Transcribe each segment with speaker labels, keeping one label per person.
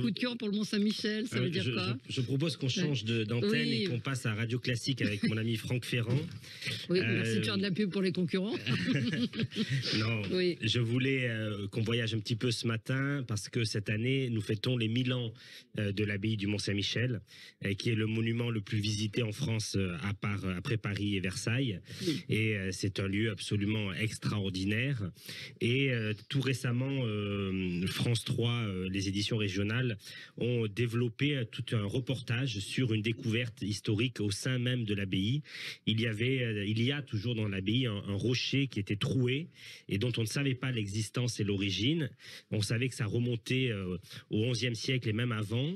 Speaker 1: Coup de cœur pour le Mont-Saint-Michel, ça veut dire quoi?
Speaker 2: Je propose qu'on change d'antenne et qu'on passe à Radio Classique avec mon ami Franck Ferrand.
Speaker 1: Oui, merci de faire de la pub pour les concurrents.
Speaker 2: Non, oui. Je voulais qu'on voyage un petit peu ce matin parce que cette année, nous fêtons les 1000 ans de l'abbaye du Mont-Saint-Michel, qui est le monument le plus visité en France après Paris et Versailles. Oui. Et c'est un lieu absolument extraordinaire. Et tout récemment, France 3, les éditions régionales, ont développé tout un reportage sur une découverte historique au sein même de l'abbaye. Il y a toujours dans l'abbaye un rocher qui était troué et dont on ne savait pas l'existence et l'origine. On savait que ça remontait au XIe siècle et même avant,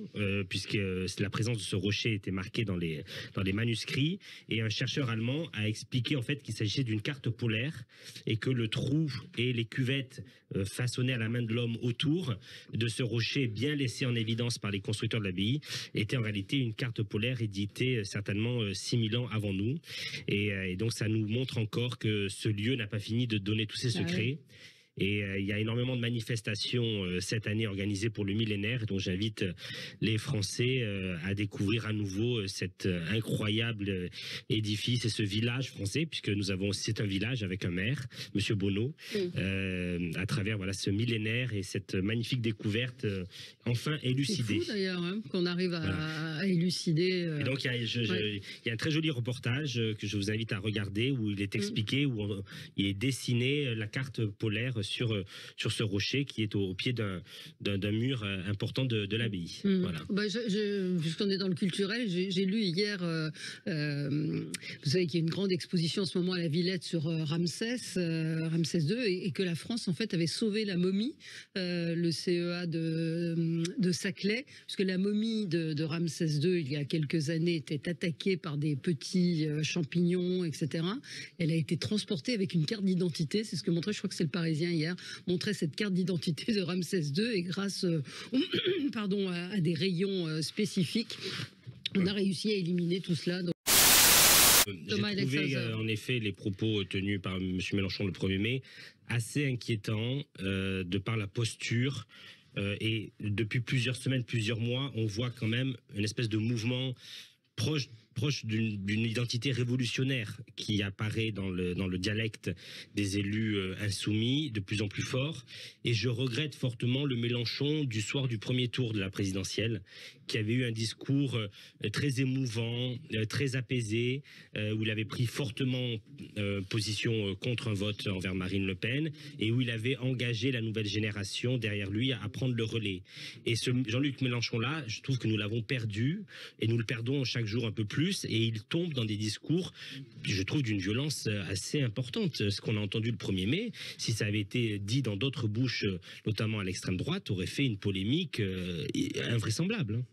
Speaker 2: puisque la présence de ce rocher était marquée dans les manuscrits. Et un chercheur allemand a expliqué en fait qu'il s'agissait d'une carte polaire et que le trou et les cuvettes façonnées à la main de l'homme autour de ce rocher bien laissé en évidence par les constructeurs de l'abbaye était en réalité une carte polaire éditée certainement 6000 ans avant nous. Et donc ça nous montre encore que ce lieu n'a pas fini de donner tous ses secrets. Et il y a énormément de manifestations cette année organisées pour le millénaire, dont j'invite les Français à découvrir à nouveau cet incroyable édifice et ce village français, puisque c'est un village avec un maire, Monsieur Bonneau, à travers ce millénaire et cette magnifique découverte enfin élucidée.
Speaker 1: C'est fou d'ailleurs qu'on arrive à élucider.
Speaker 2: Et donc il y a un très joli reportage que je vous invite à regarder où il est expliqué, où il est dessiné la carte polaire sur ce rocher qui est au pied d'un mur important de l'abbaye. Voilà.
Speaker 1: Puisqu'on est dans le culturel, j'ai lu hier, vous savez qu'il y a une grande exposition en ce moment à la Villette sur Ramsès II, et que la France en fait avait sauvé la momie, le CEA de Saclay, puisque la momie de Ramsès II, il y a quelques années, était attaquée par des petits champignons, etc. Elle a été transportée avec une carte d'identité, c'est ce que montrait, je crois que c'est le Parisien hier, montrait cette carte d'identité de Ramsès II, et grâce à des rayons spécifiques, on a réussi à éliminer tout cela.
Speaker 2: J'ai trouvé en effet les propos tenus par M. Mélenchon le 1er mai assez inquiétants de par la posture. Et depuis plusieurs semaines, plusieurs mois, on voit quand même une espèce de mouvement proche d'une identité révolutionnaire qui apparaît dans le dialecte des élus insoumis de plus en plus fort. Et je regrette fortement le Mélenchon du soir du premier tour de la présidentielle, qui avait eu un discours très émouvant, très apaisé, où il avait pris fortement position contre un vote envers Marine Le Pen, et où il avait engagé la nouvelle génération derrière lui à prendre le relais. Et ce Jean-Luc Mélenchon-là, je trouve que nous l'avons perdu, et nous le perdons chaque jour un peu plus, et il tombe dans des discours, je trouve, d'une violence assez importante. Ce qu'on a entendu le 1er mai, si ça avait été dit dans d'autres bouches, notamment à l'extrême droite, aurait fait une polémique invraisemblable.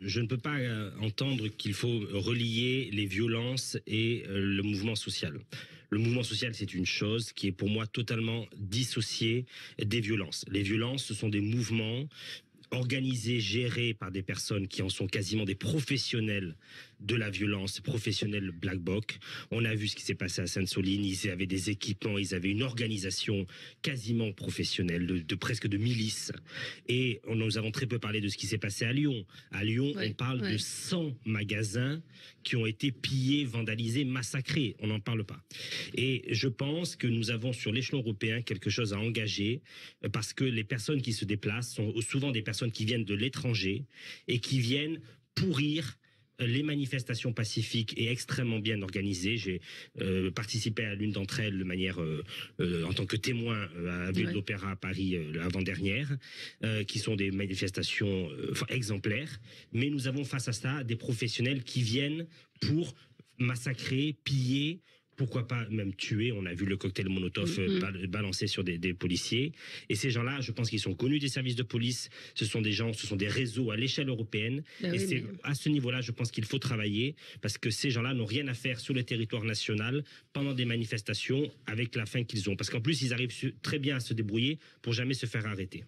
Speaker 2: Je ne peux pas entendre qu'il faut relier les violences et le mouvement social. Le mouvement social, c'est une chose qui est pour moi totalement dissociée des violences. Les violences, ce sont des mouvements organisés, gérés par des personnes qui en sont quasiment des professionnels de la violence, professionnels Black Bloc. On a vu ce qui s'est passé à Sainte-Soline, ils avaient des équipements, ils avaient une organisation quasiment professionnelle, de presque de milices. Et nous avons très peu parlé de ce qui s'est passé à Lyon. À Lyon, on parle de 100 magasins qui ont été pillés, vandalisés, massacrés. On n'en parle pas. Et je pense que nous avons sur l'échelon européen quelque chose à engager, parce que les personnes qui se déplacent sont souvent des personnes qui viennent de l'étranger et qui viennent pourrir les manifestations pacifiques et extrêmement bien organisées. J'ai participé à l'une d'entre elles de manière en tant que témoin à la Ville de l'Opéra à Paris l'avant-dernière, qui sont des manifestations exemplaires. Mais nous avons face à ça des professionnels qui viennent pour massacrer, piller, pourquoi pas même tuer. On a vu le cocktail Molotov balancé sur des policiers. Et ces gens-là, je pense qu'ils sont connus des services de police. Ce sont des réseaux à l'échelle européenne. C'est à ce niveau-là, je pense qu'il faut travailler, parce que ces gens-là n'ont rien à faire sur le territoire national pendant des manifestations avec la faim qu'ils ont. Parce qu'en plus, ils arrivent très bien à se débrouiller pour jamais se faire arrêter.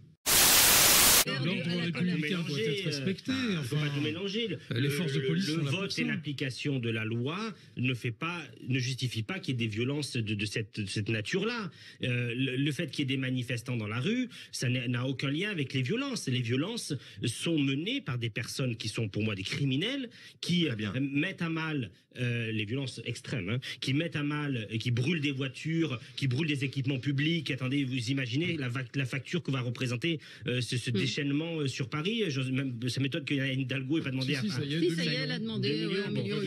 Speaker 1: L'ordre
Speaker 3: républicain doit être respecté.
Speaker 2: Il ne faut pas tout mélanger.
Speaker 3: Les forces de police sont là pour
Speaker 2: vote
Speaker 3: ça.
Speaker 2: et l'application de la loi ne justifie pas qu'il y ait des violences de cette nature-là. Le fait qu'il y ait des manifestants dans la rue, ça n'a aucun lien avec les violences. Les violences sont menées par des personnes qui sont pour moi des criminels, qui mettent à mal les violences extrêmes, qui mettent à mal, qui brûlent des voitures, qui brûlent des équipements publics. Attendez, vous imaginez la facture que va représenter ce déchaînement sur Paris. Ça m'étonne qu'Anne Hidalgo n'ait pas demandé
Speaker 1: ça y est, elle a demandé 1,8 million.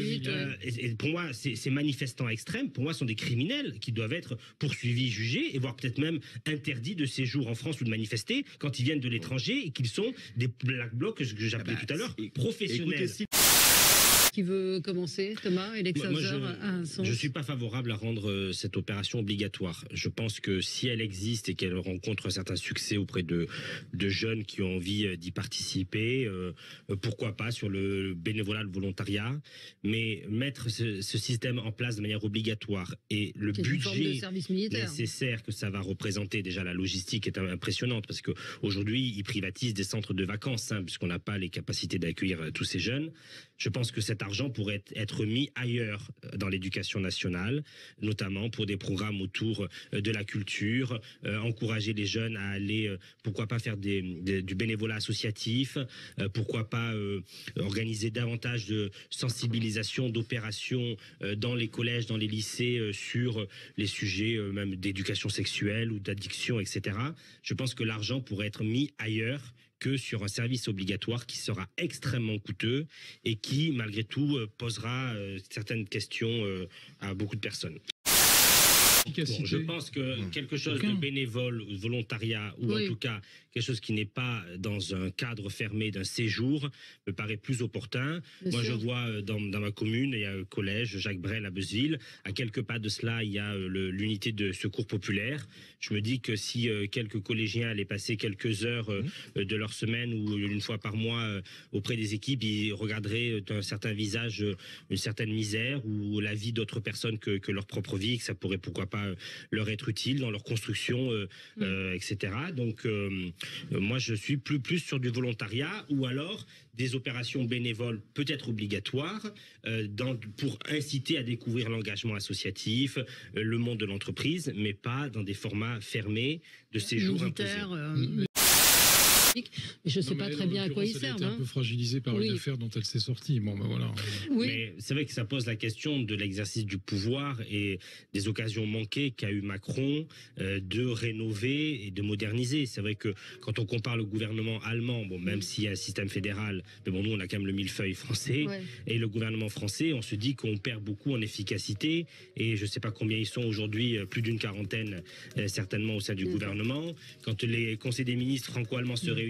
Speaker 2: Et pour moi, ces manifestants extrêmes, pour moi, sont des criminels qui doivent être poursuivis, jugés, et voire peut-être même interdits de séjour en France ou de manifester quand ils viennent de l'étranger et qu'ils sont des black blocs, que j'appelais tout à l'heure, professionnels.
Speaker 1: Qui veut commencer, Thomas et
Speaker 2: je ne suis pas favorable à rendre cette opération obligatoire. Je pense que si elle existe et qu'elle rencontre un certain succès auprès de jeunes qui ont envie d'y participer, pourquoi pas sur le bénévolat, le volontariat, mais mettre ce système en place de manière obligatoire et le budget nécessaire que ça va représenter, déjà la logistique est impressionnante parce qu'aujourd'hui ils privatisent des centres de vacances puisqu'on n'a pas les capacités d'accueillir tous ces jeunes. Je pense que cet argent pourrait être mis ailleurs dans l'éducation nationale, notamment pour des programmes autour de la culture, encourager les jeunes à aller, pourquoi pas faire du bénévolat associatif, pourquoi pas organiser davantage de sensibilisation, d'opérations dans les collèges, dans les lycées sur les sujets même d'éducation sexuelle ou d'addiction, etc. Je pense que l'argent pourrait être mis ailleurs que sur un service obligatoire qui sera extrêmement coûteux et qui, malgré tout, posera certaines questions à beaucoup de personnes. Bon, je pense que quelque chose de bénévole ou de volontariat, ou en tout cas quelque chose qui n'est pas dans un cadre fermé d'un séjour, me paraît plus opportun. Moi, je vois dans ma commune, il y a un collège Jacques Brel à Beuzeville. À quelques pas de cela, il y a l'unité de secours populaire. Je me dis que si quelques collégiens allaient passer quelques heures de leur semaine ou une fois par mois auprès des équipes, ils regarderaient d'un certain visage une certaine misère ou la vie d'autres personnes que leur propre vie, que ça pourrait pourquoi pas leur être utile dans leur construction, etc. Donc moi je suis plus sur du volontariat ou alors des opérations bénévoles peut-être obligatoires pour inciter à découvrir l'engagement associatif, le monde de l'entreprise, mais pas dans des formats fermés de séjour imposés.
Speaker 1: Je ne sais pas très bien à quoi ils servent.
Speaker 3: Elle a été un peu fragilisée par une affaire dont elle s'est sortie. Bon, ben voilà.
Speaker 2: Mais c'est vrai que ça pose la question de l'exercice du pouvoir et des occasions manquées qu'a eu Macron de rénover et de moderniser. C'est vrai que quand on compare le gouvernement allemand, bon, même s'il y a un système fédéral, mais bon, nous on a quand même le millefeuille français, et le gouvernement français, on se dit qu'on perd beaucoup en efficacité. Et je ne sais pas combien ils sont aujourd'hui, plus d'une quarantaine certainement au sein du gouvernement. Quand les conseils des ministres franco-allemands se réunissent,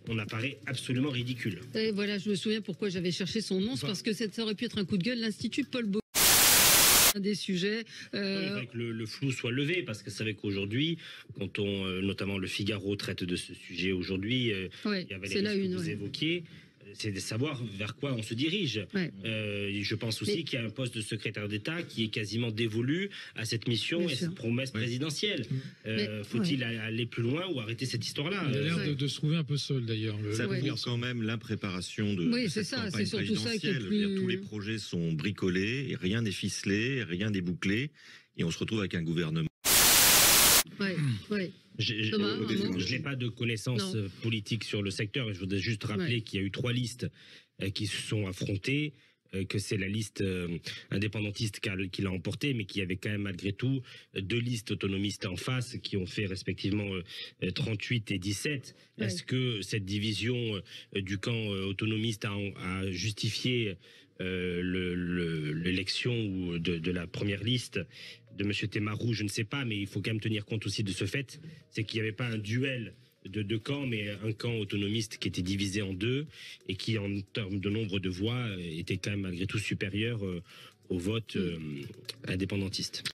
Speaker 2: on apparaît absolument ridicule.
Speaker 1: Et voilà, je me souviens pourquoi j'avais cherché son nom, c'est parce que ça aurait pu être un coup de gueule. L'Institut Paul Bocuse, un des sujets.
Speaker 2: Il faudrait que le flou soit levé, parce que c'est vrai qu'aujourd'hui, quand notamment le Figaro traite de ce sujet aujourd'hui, il y avait les risques que vous évoquiez. C'est de savoir vers quoi on se dirige. Je pense aussi qu'il y a un poste de secrétaire d'État qui est quasiment dévolu à cette mission et cette promesse présidentielle. Faut-il aller plus loin ou arrêter cette histoire-là?
Speaker 3: Il a l'air de se trouver un peu seul d'ailleurs.
Speaker 4: Ça prouve quand même l'impréparation de cette campagne présidentielle. Tous les projets sont bricolés, et rien n'est ficelé, rien n'est bouclé, et on se retrouve avec un gouvernement.
Speaker 2: Je n'ai pas de connaissances politiques sur le secteur. Je voudrais juste rappeler qu'il y a eu 3 listes qui se sont affrontées, que c'est la liste indépendantiste qui l'a emporté, mais qu'il y avait quand même malgré tout 2 listes autonomistes en face qui ont fait respectivement 38 et 17. Est-ce que cette division du camp autonomiste a justifié l'élection de la première liste de M. Thémarou? Je ne sais pas, mais il faut quand même tenir compte aussi de ce fait, c'est qu'il n'y avait pas un duel de 2 camps, mais un camp autonomiste qui était divisé en 2 et qui, en termes de nombre de voix, était quand même malgré tout supérieur au vote indépendantiste.